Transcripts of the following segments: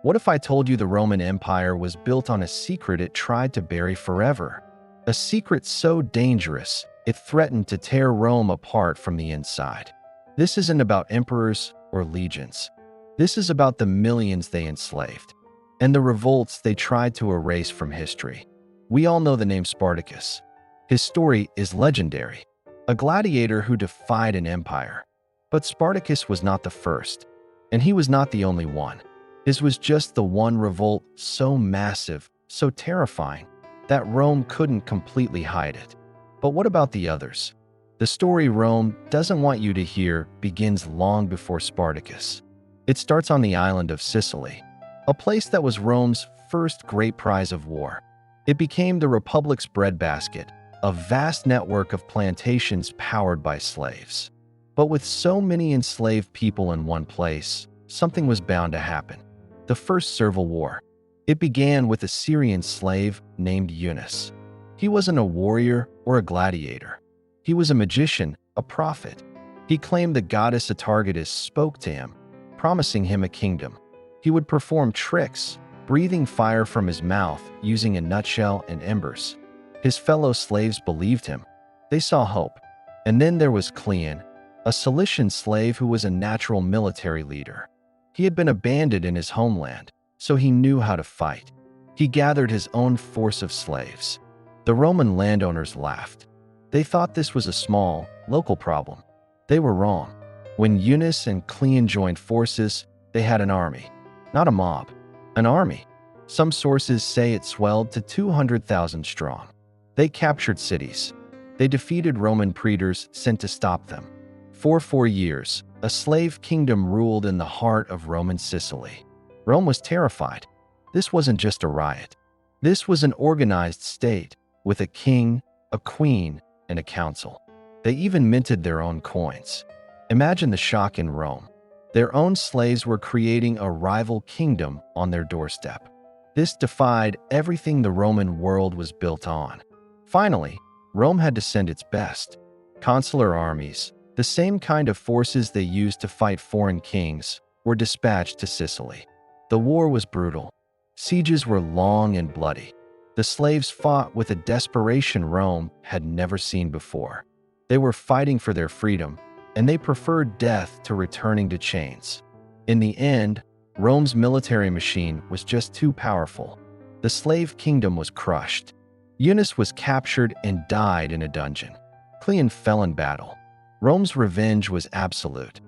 What if I told you the Roman Empire was built on a secret it tried to bury forever? A secret so dangerous, it threatened to tear Rome apart from the inside. This isn't about emperors or legions. This is about the millions they enslaved, and the revolts they tried to erase from history. We all know the name Spartacus. His story is legendary, a gladiator who defied an empire. But Spartacus was not the first, and he was not the only one. His was just the one revolt so massive, so terrifying, that Rome couldn't completely hide it. But what about the others? The story Rome doesn't want you to hear begins long before Spartacus. It starts on the island of Sicily, a place that was Rome's first great prize of war. It became the Republic's breadbasket, a vast network of plantations powered by slaves. But with so many enslaved people in one place, something was bound to happen. The First Servile War. It began with a Syrian slave named Eunice. He wasn't a warrior or a gladiator. He was a magician, a prophet. He claimed the goddess Spartacus spoke to him, promising him a kingdom. He would perform tricks, breathing fire from his mouth using a nutshell and embers. His fellow slaves believed him. They saw hope. And then there was Cleon, a Cilician slave who was a natural military leader. He had been abandoned in his homeland, so he knew how to fight. He gathered his own force of slaves. The Roman landowners laughed. They thought this was a small, local problem. They were wrong. When Eunice and Cleon joined forces, they had an army. Not a mob, an army. Some sources say it swelled to 200,000 strong. They captured cities. They defeated Roman praetors sent to stop them. For 4 years, a slave kingdom ruled in the heart of Roman Sicily. Rome was terrified. This wasn't just a riot. This was an organized state with a king, a queen, and a council. They even minted their own coins. Imagine the shock in Rome. Their own slaves were creating a rival kingdom on their doorstep. This defied everything the Roman world was built on. Finally, Rome had to send its best. Consular armies, the same kind of forces they used to fight foreign kings, were dispatched to Sicily. The war was brutal. Sieges were long and bloody. The slaves fought with a desperation Rome had never seen before. They were fighting for their freedom, and they preferred death to returning to chains. In the end, Rome's military machine was just too powerful. The slave kingdom was crushed. Eunice was captured and died in a dungeon. Cleon fell in battle. Rome's revenge was absolute.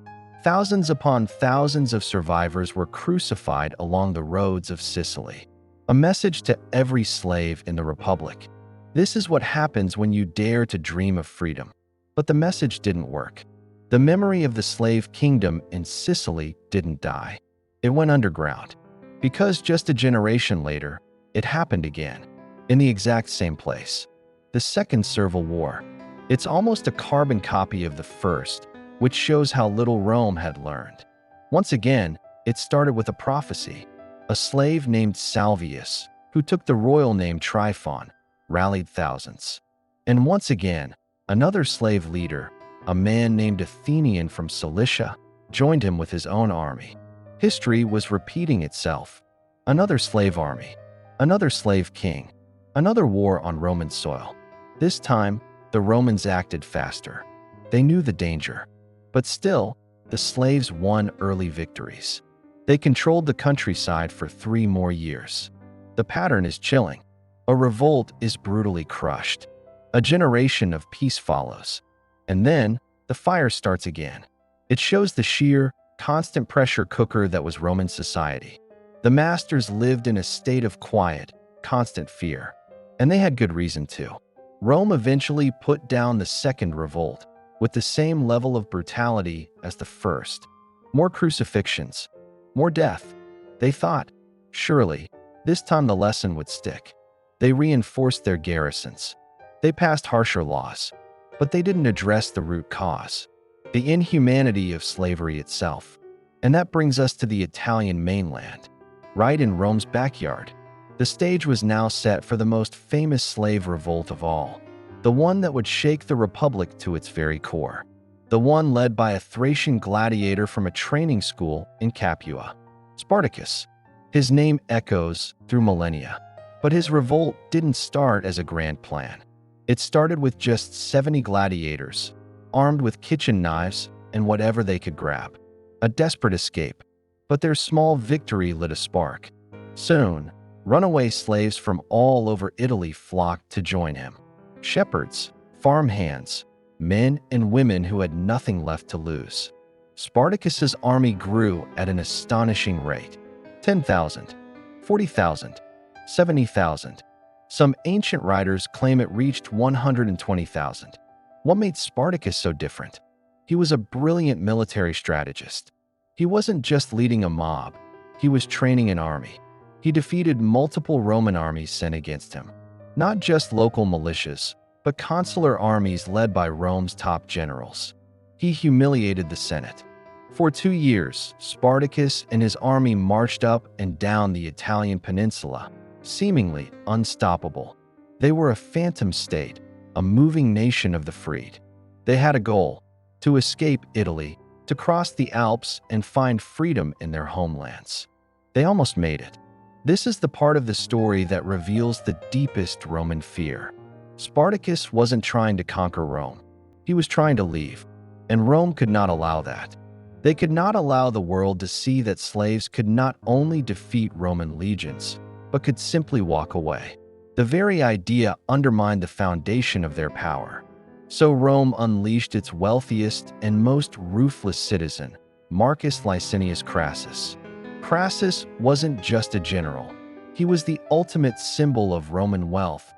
Thousands upon thousands of survivors were crucified along the roads of Sicily. A message to every slave in the Republic. This is what happens when you dare to dream of freedom. But the message didn't work. The memory of the slave kingdom in Sicily didn't die. It went underground. Because just a generation later, it happened again, in the exact same place. The Second Servile War. It's almost a carbon copy of the first, which shows how little Rome had learned. Once again, it started with a prophecy. A slave named Salvius, who took the royal name Tryphon, rallied thousands. And once again, another slave leader, a man named Athenian from Cilicia, joined him with his own army. History was repeating itself. Another slave army, another slave king, another war on Roman soil. This time, the Romans acted faster. They knew the danger. But still, the slaves won early victories. They controlled the countryside for 3 more years. The pattern is chilling. A revolt is brutally crushed. A generation of peace follows. And then, the fire starts again. It shows the sheer, constant pressure cooker that was Roman society. The masters lived in a state of quiet, constant fear. And they had good reason to. Rome eventually put down the second revolt, with the same level of brutality as the first. More crucifixions, more death. They thought, surely, this time the lesson would stick. They reinforced their garrisons. They passed harsher laws, but they didn't address the root cause, the inhumanity of slavery itself. And that brings us to the Italian mainland, right in Rome's backyard. The stage was now set for the most famous slave revolt of all, the one that would shake the Republic to its very core, the one led by a Thracian gladiator from a training school in Capua, Spartacus. His name echoes through millennia. But his revolt didn't start as a grand plan. It started with just 70 gladiators, armed with kitchen knives and whatever they could grab. A desperate escape. But their small victory lit a spark. Soon, runaway slaves from all over Italy flocked to join him. Shepherds, farmhands, men and women who had nothing left to lose. Spartacus's army grew at an astonishing rate. 10,000, 40,000, 70,000. Some ancient writers claim it reached 120,000. What made Spartacus so different? He was a brilliant military strategist. He wasn't just leading a mob, he was training an army. He defeated multiple Roman armies sent against him. Not just local militias, but consular armies led by Rome's top generals. He humiliated the Senate. For 2 years, Spartacus and his army marched up and down the Italian peninsula, seemingly unstoppable. They were a phantom state, a moving nation of the freed. They had a goal: to escape Italy, to cross the Alps and find freedom in their homelands. They almost made it. This is the part of the story that reveals the deepest Roman fear. Spartacus wasn't trying to conquer Rome. He was trying to leave, and Rome could not allow that. They could not allow the world to see that slaves could not only defeat Roman legions, but could simply walk away. The very idea undermined the foundation of their power. So Rome unleashed its wealthiest and most ruthless citizen, Marcus Licinius Crassus. Crassus wasn't just a general. He was the ultimate symbol of Roman wealth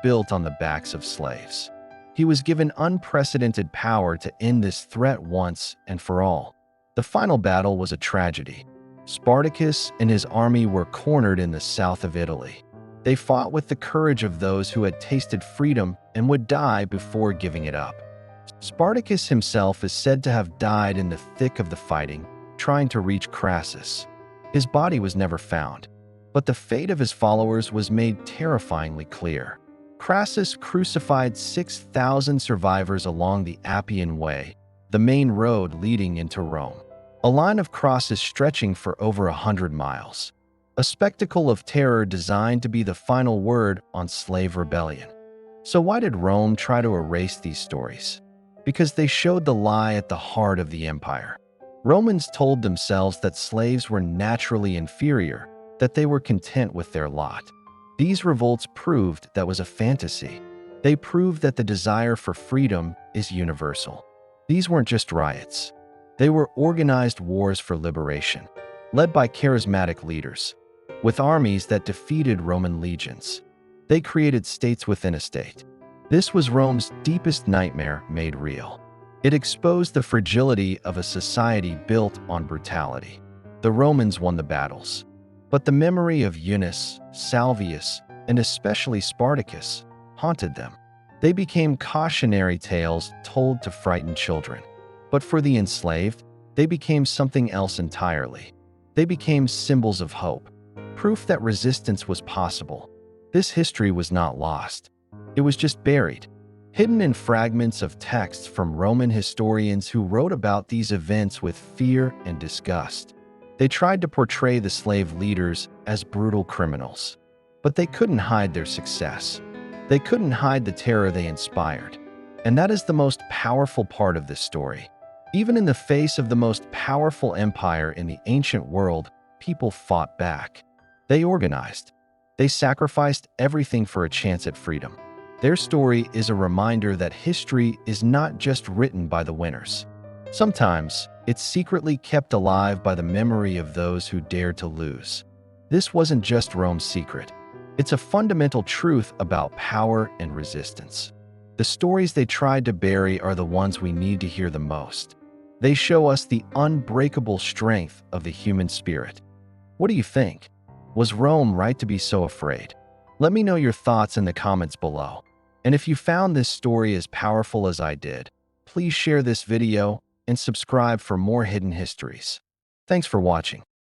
built on the backs of slaves. He was given unprecedented power to end this threat once and for all. The final battle was a tragedy. Spartacus and his army were cornered in the south of Italy. They fought with the courage of those who had tasted freedom and would die before giving it up. Spartacus himself is said to have died in the thick of the fighting, trying to reach Crassus. His body was never found, but the fate of his followers was made terrifyingly clear. Crassus crucified 6,000 survivors along the Appian Way, the main road leading into Rome. A line of crosses stretching for over 100 miles. A spectacle of terror designed to be the final word on slave rebellion. So why did Rome try to erase these stories? Because they showed the lie at the heart of the empire. Romans told themselves that slaves were naturally inferior, that they were content with their lot. These revolts proved that was a fantasy. They proved that the desire for freedom is universal. These weren't just riots. They were organized wars for liberation, led by charismatic leaders, with armies that defeated Roman legions. They created states within a state. This was Rome's deepest nightmare made real. It exposed the fragility of a society built on brutality. The Romans won the battles, but the memory of Eunice, Salvius, and especially Spartacus haunted them. They became cautionary tales told to frighten children. But for the enslaved, they became something else entirely. They became symbols of hope, proof that resistance was possible. This history was not lost. It was just buried, hidden in fragments of texts from Roman historians who wrote about these events with fear and disgust. They tried to portray the slave leaders as brutal criminals, but they couldn't hide their success. They couldn't hide the terror they inspired. And that is the most powerful part of this story. Even in the face of the most powerful empire in the ancient world, people fought back. They organized. They sacrificed everything for a chance at freedom. Their story is a reminder that history is not just written by the winners. Sometimes, it's secretly kept alive by the memory of those who dared to lose. This wasn't just Rome's secret. It's a fundamental truth about power and resistance. The stories they tried to bury are the ones we need to hear the most. They show us the unbreakable strength of the human spirit. What do you think? Was Rome right to be so afraid? Let me know your thoughts in the comments below. And if you found this story as powerful as I did, please share this video and subscribe for more hidden histories. Thanks for watching.